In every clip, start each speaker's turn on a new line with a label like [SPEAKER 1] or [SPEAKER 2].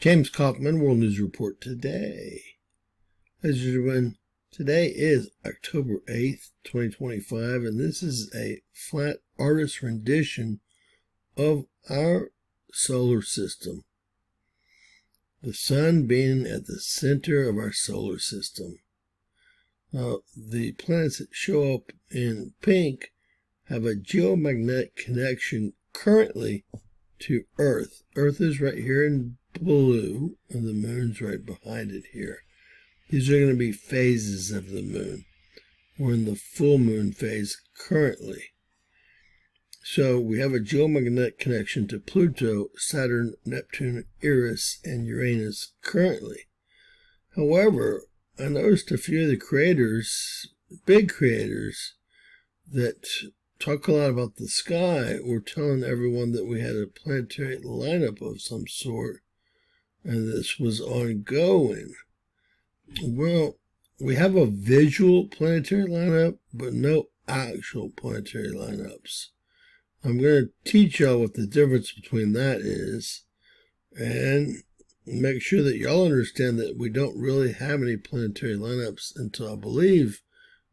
[SPEAKER 1] James Kaufman, World News Report today. Ladies and gentlemen, today is October 8th, 2025, and this is a flat artist rendition of our solar system. The sun being at the center of our solar system. Now, the planets that show up in pink have a geomagnetic connection currently to Earth. Earth is right here in blue, and the moon's right behind it here. These are going to be phases of the moon. We're in the full moon phase currently. So we have a geomagnetic connection to Pluto, Saturn, Neptune, Eris, and Uranus currently. However, I noticed a few of the creators, big creators, that talk a lot about the sky were telling everyone that we had a planetary lineup of some sort, and this was ongoing. Well, we have a visual planetary lineup, but no actual planetary lineups. I'm going to teach y'all what the difference between that is, and make sure that y'all understand that we don't really have any planetary lineups until, I believe,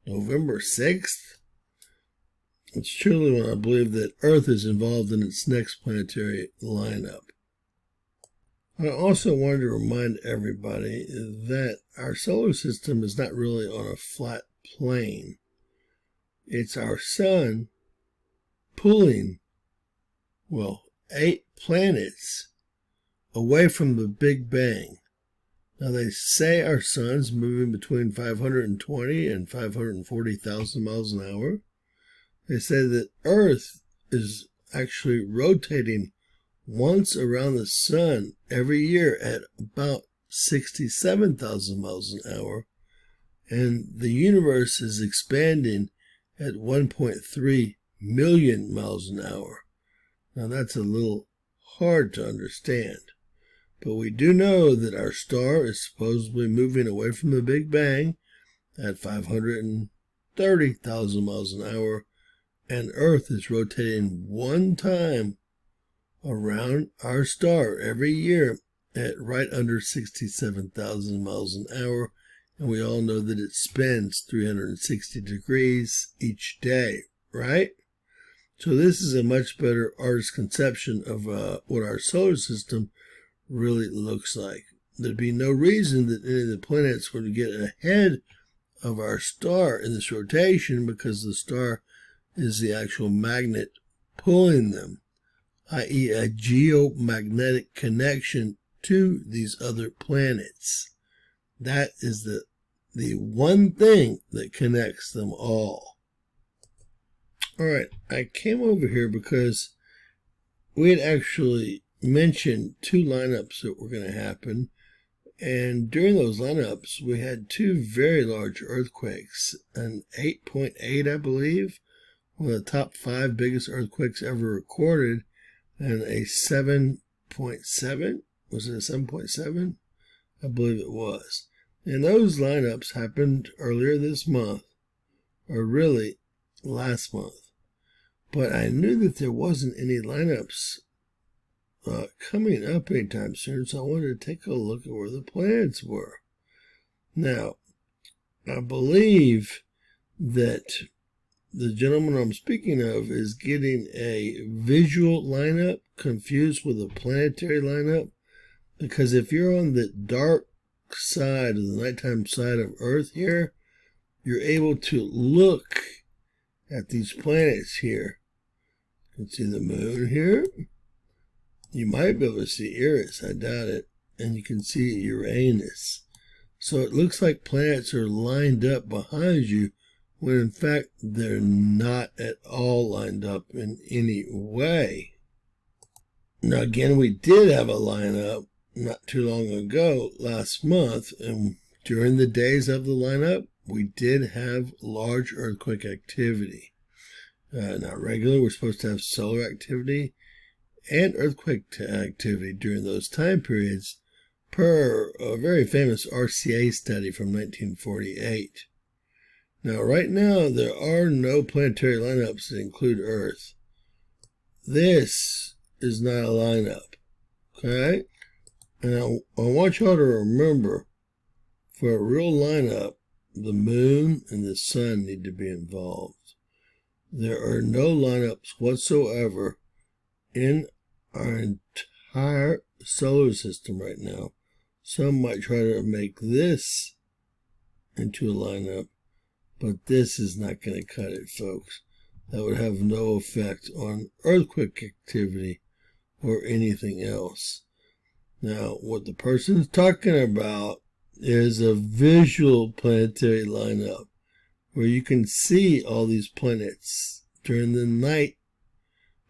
[SPEAKER 1] November 6th. It's truly when I believe that Earth is involved in its next planetary lineup. I also wanted to remind everybody that our solar system is not really on a flat plane. It's our sun pulling, 8 planets away from the Big Bang. Now, they say our sun's moving between 520 and 540,000 miles an hour. They say that Earth is actually rotating once around the sun every year at about 67,000 miles an hour, and the universe is expanding at 1.3 million miles an hour. Now, that's a little hard to understand, but we do know that our star is supposedly moving away from the Big Bang at 530,000 miles an hour, and Earth is rotating one time around our star every year at right under 67,000 miles an hour, and we all know that it spins 360 degrees each day, right? So this is a much better artist's conception of what our solar system really looks like. There'd be no reason that any of the planets would get ahead of our star in this rotation, because the star is the actual magnet pulling them, i.e. a geomagnetic connection to these other planets. That is the one thing that connects them all. All right, I came over here because we had actually mentioned 2 lineups that were going to happen, and during those lineups we had 2 very large earthquakes, an 8.8, I believe, one of the top 5 biggest earthquakes ever recorded, and a 7.7. Was it a 7.7? I believe it was. And those lineups happened earlier this month, or really last month. But I knew that there wasn't any lineups coming up anytime soon, so I wanted to take a look at where the planets were. Now, I believe that the gentleman I'm speaking of is getting a visual lineup confused with a planetary lineup, because if you're on the dark side of the nighttime side of Earth here, you're able to look at these planets here. You can see the moon here. You might be able to see Eris, I doubt it, and you can see Uranus. So it looks like planets are lined up behind you, when in fact they're not at all lined up in any way. Now again, we did have a lineup not too long ago, last month, and during the days of the lineup, we did have large earthquake activity. Not regular, we're supposed to have solar activity and earthquake activity during those time periods, per a very famous RCA study from 1948. Now, right now, there are no planetary lineups that include Earth. This is not a lineup, okay? And I want y'all to remember, for a real lineup, the moon and the sun need to be involved. There are no lineups whatsoever in our entire solar system right now. Some might try to make this into a lineup, but this is not going to cut it, folks. That would have no effect on earthquake activity or anything else. Now, what the person's talking about is a visual planetary lineup where you can see all these planets during the night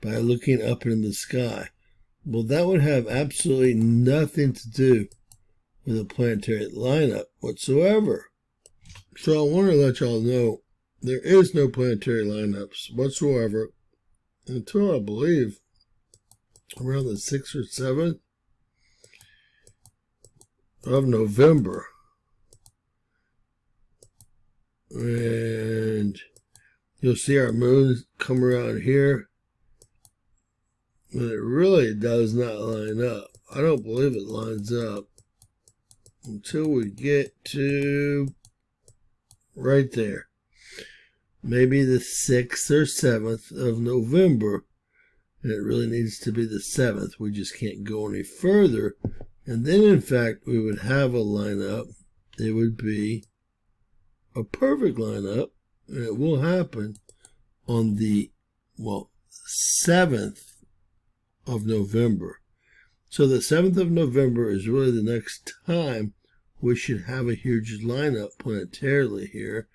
[SPEAKER 1] by looking up in the sky. Well, that would have absolutely nothing to do with a planetary lineup whatsoever. So I want to let y'all know there is no planetary lineups whatsoever until, I believe, around the 6th or 7th of November. And you'll see our moon come around here. And it really does not line up. I don't believe it lines up until we get to right there. Maybe the 6th or 7th of November. And it really needs to be the 7th. We just can't go any further. And then, in fact, we would have a lineup. It would be a perfect lineup. And it will happen on the, 7th of November. So the 7th of November is really the next time we should have a huge lineup planetarily here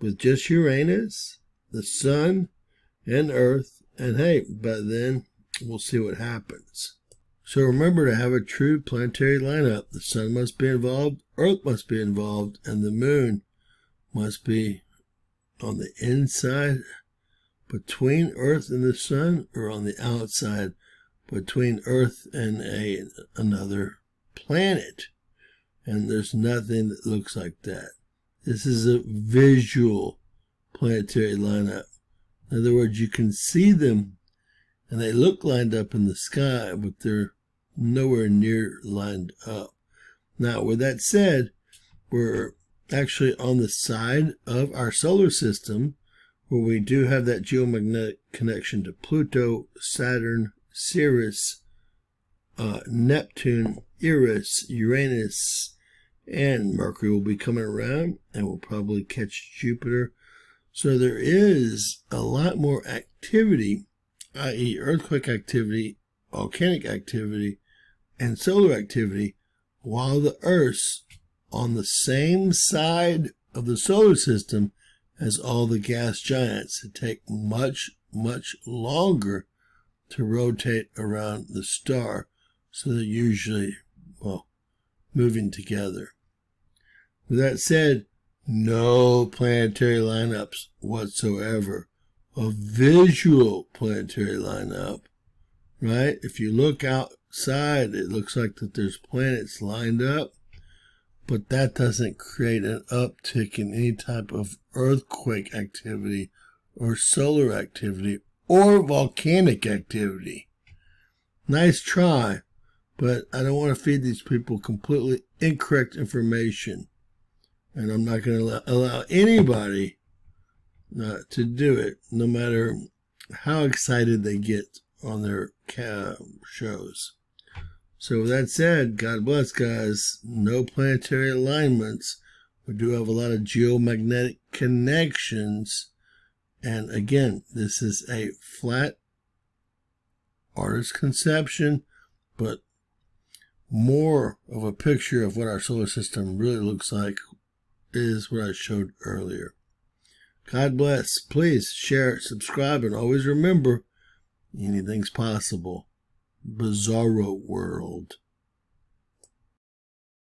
[SPEAKER 1] with just Uranus, the Sun, and Earth. And hey, by then we'll see what happens. So remember, to have a true planetary lineup, the Sun must be involved, Earth must be involved, and the Moon must be on the inside between Earth and the Sun, or on the outside between Earth and another planet. And there's nothing that looks like that. This is a visual planetary lineup. In other words, you can see them and they look lined up in the sky, but they're nowhere near lined up. Now, with that said, we're actually on the side of our solar system where we do have that geomagnetic connection to Pluto, Saturn, Ceres, Neptune, Eris, Uranus, and Mercury will be coming around, and we'll probably catch Jupiter. So there is a lot more activity, i.e. earthquake activity, volcanic activity, and solar activity, while the Earth's on the same side of the solar system as all the gas giants. It take much, much longer to rotate around the star, so they're usually, moving together. With that said, no planetary lineups whatsoever. A visual planetary lineup, right? If you look outside, it looks like that there's planets lined up, but that doesn't create an uptick in any type of earthquake activity or solar activity or volcanic activity. Nice try, but I don't want to feed these people completely incorrect information. And I'm not going to allow anybody to do it, no matter how excited they get on their shows. So with that said, God bless, guys. No planetary alignments. We do have a lot of geomagnetic connections. And again, this is a flat artist's conception, but more of a picture of what our solar system really looks like is what I showed earlier. God bless. Please share, subscribe, and always remember, anything's possible. Bizarro world.